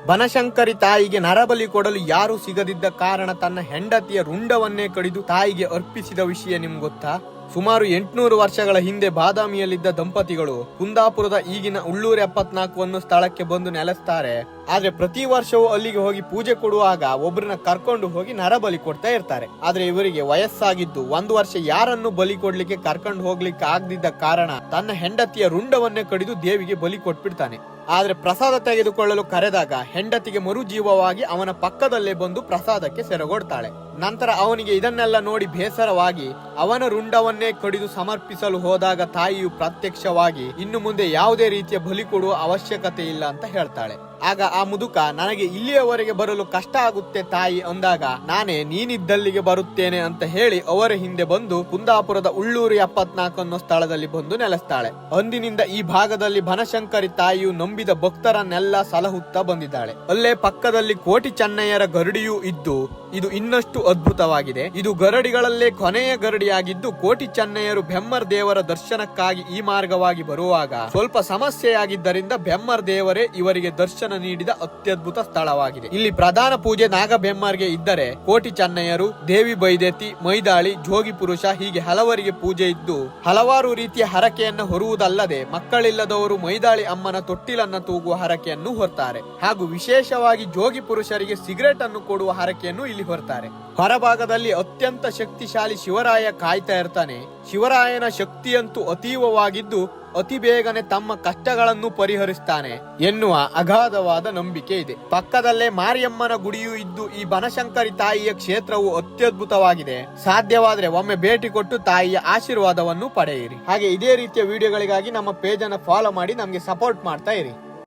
ಬನಶಂಕರಿ ತಾಯಿಗೆ ನರಬಲಿ ಕೊಡಲು ಯಾರೂ ಸಿಗದಿದ್ದ ಕಾರಣ ತನ್ನ ಹೆಂಡತಿಯ ರುಂಡವನ್ನೇ ಕಡಿದು ತಾಯಿಗೆ ಅರ್ಪಿಸಿದ ವಿಷಯ ನಿಮ್ಗೆ ಗೊತ್ತಾ? ಸುಮಾರು 800 ವರ್ಷಗಳ ಹಿಂದೆ ಬಾದಾಮಿಯಲ್ಲಿದ್ದ ದಂಪತಿಗಳು ಕುಂದಾಪುರದ ಈಗಿನ ಉಳ್ಳೂರು 74 ಸ್ಥಳಕ್ಕೆ ಬಂದು ನೆಲೆಸ್ತಾರೆ. ಆದ್ರೆ ಪ್ರತಿ ವರ್ಷವೂ ಅಲ್ಲಿಗೆ ಹೋಗಿ ಪೂಜೆ ಕೊಡುವಾಗ ಒಬ್ಬರನ್ನ ಕರ್ಕೊಂಡು ಹೋಗಿ ನರಬಲಿ ಕೊಡ್ತಾ ಇರ್ತಾರೆ. ಆದ್ರೆ ಇವರಿಗೆ ವಯಸ್ಸಾಗಿದ್ದು 1 ವರ್ಷ ಯಾರನ್ನು ಬಲಿ ಕೊಡ್ಲಿಕ್ಕೆ ಕರ್ಕೊಂಡು ಹೋಗ್ಲಿಕ್ಕೆ ಆಗದಿದ್ದ ಕಾರಣ ತನ್ನ ಹೆಂಡತಿಯ ರುಂಡವನ್ನೇ ಕಡಿದು ದೇವಿಗೆ ಬಲಿ ಕೊಟ್ಬಿಡ್ತಾನೆ. ಆದ್ರೆ ಪ್ರಸಾದ ತೆಗೆದುಕೊಳ್ಳಲು ಕರೆದಾಗ ಹೆಂಡತಿಗೆ ಮರುಜೀವವಾಗಿ ಅವನ ಪಕ್ಕದಲ್ಲೇ ಬಂದು ಪ್ರಸಾದಕ್ಕೆ ಸೆರಗೊಡ್ತಾಳೆ. ನಂತರ ಅವನಿಗೆ ಇದನ್ನೆಲ್ಲ ನೋಡಿ ಬೇಸರವಾಗಿ ಅವನ ರುಂಡವನ್ನೇ ಕಡಿದು ಸಮರ್ಪಿಸಲು ಹೋದಾಗ ತಾಯಿಯು ಪ್ರತ್ಯಕ್ಷವಾಗಿ ಇನ್ನು ಮುಂದೆ ಯಾವುದೇ ರೀತಿಯ ಬಲಿ ಕೊಡುವ ಅವಶ್ಯಕತೆ ಇಲ್ಲ ಅಂತ ಹೇಳ್ತಾಳೆ. ಆಗ ಆ ಮುದುಕ, ನನಗೆ ಇಲ್ಲಿಯವರೆಗೆ ಬರಲು ಕಷ್ಟ ಆಗುತ್ತೆ ತಾಯಿ ಅಂದಾಗ, ನಾನೇ ನೀನಿದ್ದಲ್ಲಿಗೆ ಬರುತ್ತೇನೆ ಅಂತ ಹೇಳಿ ಅವರ ಹಿಂದೆ ಬಂದು ಕುಂದಾಪುರದ ಉಳ್ಳೂರು 74 ಸ್ಥಳದಲ್ಲಿ ಬಂದು ನೆಲೆಸ್ತಾಳೆ. ಅಂದಿನಿಂದ ಈ ಭಾಗದಲ್ಲಿ ಬನಶಂಕರಿ ತಾಯಿಯು ನಂಬಿದ ಭಕ್ತರನ್ನೆಲ್ಲ ಸಲಹುತ್ತಾ ಬಂದಿದ್ದಾಳೆ. ಅಲ್ಲೇ ಪಕ್ಕದಲ್ಲಿ ಕೋಟಿ ಚೆನ್ನಯ್ಯರ ಗರಡಿಯೂ ಇದ್ದು ಇದು ಇನ್ನಷ್ಟು ಅದ್ಭುತವಾಗಿದೆ. ಇದು ಗರಡಿಗಳಲ್ಲೇ ಕೊನೆಯ ಗರಡಿಯಾಗಿದ್ದು ಕೋಟಿ ಚೆನ್ನಯ್ಯರು ಬೆಮ್ಮರ್ ದೇವರ ದರ್ಶನಕ್ಕಾಗಿ ಈ ಮಾರ್ಗವಾಗಿ ಬರುವಾಗ ಸ್ವಲ್ಪ ಸಮಸ್ಯೆಯಾಗಿದ್ದರಿಂದ ಬೆಮ್ಮರ್ ದೇವರೇ ಇವರಿಗೆ ದರ್ಶನ ನೀಡಿದ ಅತ್ಯದ್ಭುತ ಸ್ಥಳವಾಗಿದೆ. ಇಲ್ಲಿ ಪ್ರಧಾನ ಪೂಜೆ ನಾಗಬೆಮ್ಮರ್ಗೆ ಇದ್ದರೆ ಕೋಟಿ ಚೆನ್ನಯ್ಯರು, ದೇವಿ ಬೈದೇತಿ, ಮೈದಾಳಿ, ಜೋಗಿ ಪುರುಷ ಹೀಗೆ ಹಲವರಿಗೆ ಪೂಜೆ ಇದ್ದು ಹಲವಾರು ರೀತಿಯ ಹರಕೆಯನ್ನು ಹೊರುವುದಲ್ಲದೆ ಮಕ್ಕಳಿಲ್ಲದವರು ಮೈದಾಳಿ ಅಮ್ಮನ ತೊಟ್ಟಿಲನ್ನ ತೂಗುವ ಹರಕೆಯನ್ನು ಹೊರ್ತಾರೆ. ಹಾಗೂ ವಿಶೇಷವಾಗಿ ಜೋಗಿ ಪುರುಷರಿಗೆ ಸಿಗರೇಟ್ ಅನ್ನು ಕೊಡುವ ಹರಕೆಯನ್ನು ಇಲ್ಲಿ ಹೊರ್ತಾರೆ. ಹೊರಭಾಗದಲ್ಲಿ ಅತ್ಯಂತ ಶಕ್ತಿಶಾಲಿ ಶಿವರಾಯ ಕಾಯ್ತಾ ಇರ್ತಾನೆ. ಶಿವರಾಯನ ಶಕ್ತಿಯಂತೂ ಅತೀವವಾಗಿದ್ದು ಅತಿ ಬೇಗನೆ ತಮ್ಮ ಕಷ್ಟಗಳನ್ನು ಪರಿಹರಿಸ್ತಾನೆ ಎನ್ನುವ ಅಗಾಧವಾದ ನಂಬಿಕೆ ಇದೆ. ಪಕ್ಕದಲ್ಲೇ ಮಾರಿಯಮ್ಮನ ಗುಡಿಯೂ ಇದ್ದು ಈ ಬನಶಂಕರಿ ತಾಯಿಯ ಕ್ಷೇತ್ರವು ಅತ್ಯದ್ಭುತವಾಗಿದೆ. ಸಾಧ್ಯವಾದ್ರೆ ಒಮ್ಮೆ ಭೇಟಿ ಕೊಟ್ಟು ತಾಯಿಯ ಆಶೀರ್ವಾದವನ್ನು ಪಡೆಯಿರಿ. ಹಾಗೆ ಇದೇ ರೀತಿಯ ವಿಡಿಯೋಗಳಿಗಾಗಿ ನಮ್ಮ ಪೇಜ್ ಅನ್ನು ಫಾಲೋ ಮಾಡಿ ನಮ್ಗೆ ಸಪೋರ್ಟ್ ಮಾಡ್ತಾ ಇರಿ.